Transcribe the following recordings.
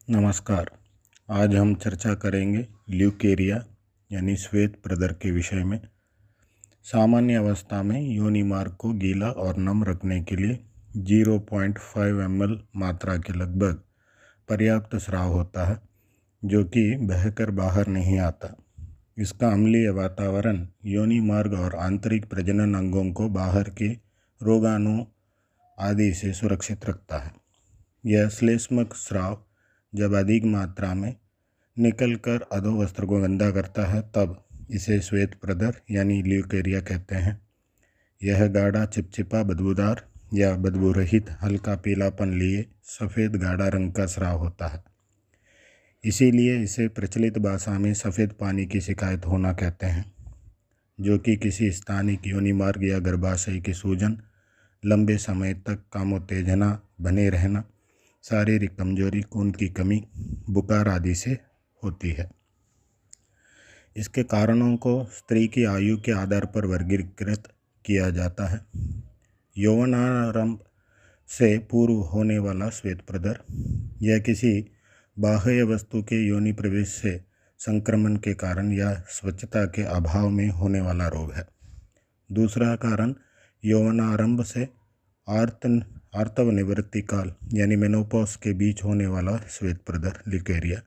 नमस्कार। आज हम चर्चा करेंगे ल्यूकेरिया यानी श्वेत प्रदर के विषय में। सामान्य अवस्था में योनि मार्ग को गीला और नम रखने के लिए 0.5 ml मात्रा के लगभग पर्याप्त स्राव होता है, जो कि बहकर बाहर नहीं आता। इसका अम्लीय वातावरण योनि मार्ग और आंतरिक प्रजनन अंगों को बाहर के रोगाणु आदि से सुरक्षित रखता है। यह श्लेष्मक स्राव जब अधिक मात्रा में निकलकर अधोवस्त्र को गंदा करता है, तब इसे श्वेत प्रदर यानी ल्यूकेरिया कहते हैं। यह गाढ़ा, चिपचिपा, बदबूदार या बदबू रहित, हल्का पीलापन लिए सफ़ेद गाढ़ा रंग का स्राव होता है। इसीलिए इसे प्रचलित भाषा में सफ़ेद पानी की शिकायत होना कहते हैं, जो कि किसी स्थानिक योनि मार्ग या गर्भाशय की सूजन, लंबे समय तक कामोत्तेजना बने रहना, शारीरिक कमजोरी, खून की कमी, बुखार आदि से होती है। इसके कारणों को स्त्री की आयु के आधार पर वर्गीकृत किया जाता है। यौवनारंभ से पूर्व होने वाला श्वेत प्रदर, यह किसी बाह्य वस्तु के योनि प्रवेश से संक्रमण के कारण या स्वच्छता के अभाव में होने वाला रोग है। दूसरा कारण यौवनारंभ से आर्तव निवृत्ति काल यानी मेनोपॉज के बीच होने वाला श्वेत प्रदर ल्यूकेरिया,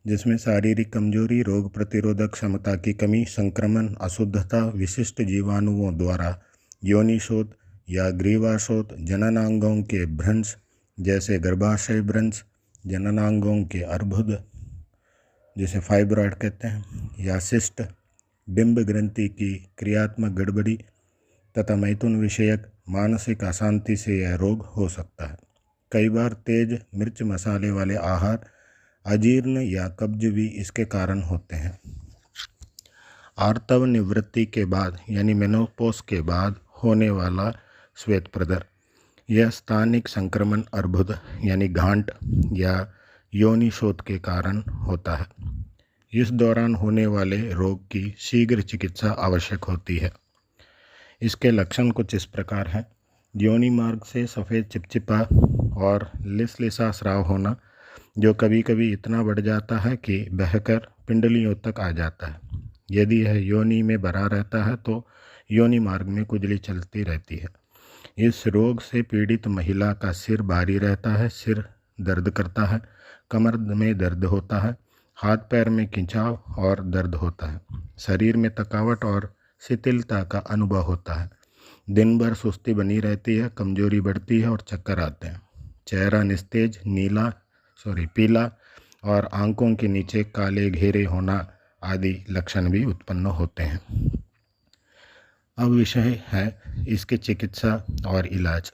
जिसमें शारीरिक कमजोरी, रोग प्रतिरोधक क्षमता की कमी, संक्रमण, अशुद्धता, विशिष्ट जीवाणुओं द्वारा योनिशोथ या ग्रीवाशोथ, जननांगों के भ्रंश जैसे गर्भाशय भ्रंश, जननांगों के अर्बुद जिसे फाइब्रॉइड कहते हैं, या सिस्ट, बिंब ग्रंथि की क्रियात्मक गड़बड़ी तथा मैथुन विषयक मानसिक अशांति से यह रोग हो सकता है। कई बार तेज मिर्च मसाले वाले आहार, अजीर्ण या कब्ज भी इसके कारण होते हैं। आर्तव निवृत्ति के बाद यानी मेनोपॉज के बाद होने वाला श्वेत प्रदर, यह स्थानिक संक्रमण, अर्बुद यानी गांठ या योनिशोथ के कारण होता है। इस दौरान होने वाले रोग की शीघ्र चिकित्सा आवश्यक होती है। इसके लक्षण कुछ इस प्रकार हैं। योनि मार्ग से सफ़ेद, चिपचिपा और लिसलिसा स्राव होना, जो कभी कभी इतना बढ़ जाता है कि बहकर पिंडलियों तक आ जाता है। यदि यह योनि में भरा रहता है तो योनि मार्ग में खुजली चलती रहती है। इस रोग से पीड़ित महिला का सिर भारी रहता है, सिर दर्द करता है, कमर में दर्द होता है, हाथ पैर में खिंचाव और दर्द होता है, शरीर में थकावट और शिथिलता का अनुभव होता है, दिन भर सुस्ती बनी रहती है, कमजोरी बढ़ती है और चक्कर आते हैं, चेहरा निस्तेज, पीला और आंखों के नीचे काले घेरे होना आदि लक्षण भी उत्पन्न होते हैं। अब विषय है इसकी चिकित्सा और इलाज।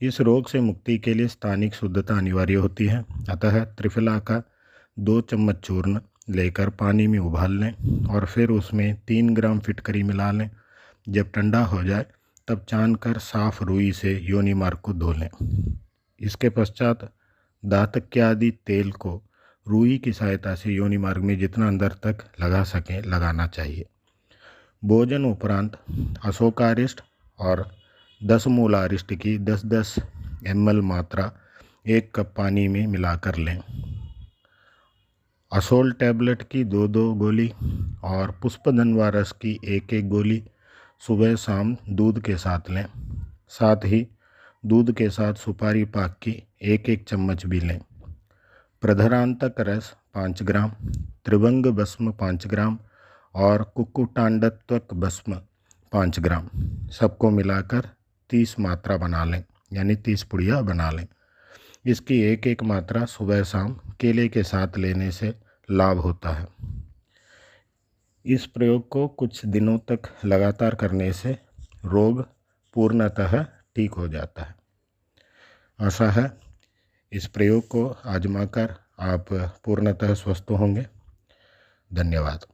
इस रोग से मुक्ति के लिए स्थानिक शुद्धता अनिवार्य होती है। अतः त्रिफला का 2 चम्मच चूर्ण लेकर पानी में उबाल लें और फिर उसमें 3 ग्राम फिटकरी मिला लें। जब ठंडा हो जाए तब छानकर साफ रुई से योनि मार्ग को धो लें। इसके पश्चात दातक्यादि तेल को रुई की सहायता से योनि मार्ग में जितना अंदर तक लगा सकें लगाना चाहिए। भोजन उपरांत अशोकारिष्ट और 10 मूल अरिष्ट की 10-10 ml मात्रा 1 कप पानी में मिलाकर लें। असोल टैबलेट की 2-2 गोली और पुष्पदनवा रस की 1-1 गोली सुबह शाम दूध के साथ लें। साथ ही दूध के साथ सुपारी पाक की 1-1 चम्मच भी लें। प्रधरांतक रस 5 ग्राम, त्रिभंग भस्म 5 ग्राम और कुक्कुटांडत्वक भस्म 5 ग्राम, सबको मिलाकर 30 मात्रा बना लें, यानी 30 पुड़िया बना लें। इसकी 1-1 मात्रा सुबह शाम केले के साथ लेने से लाभ होता है। इस प्रयोग को कुछ दिनों तक लगातार करने से रोग पूर्णतः ठीक हो जाता है। आशा है इस प्रयोग को आजमाकर आप पूर्णतः स्वस्थ होंगे। धन्यवाद।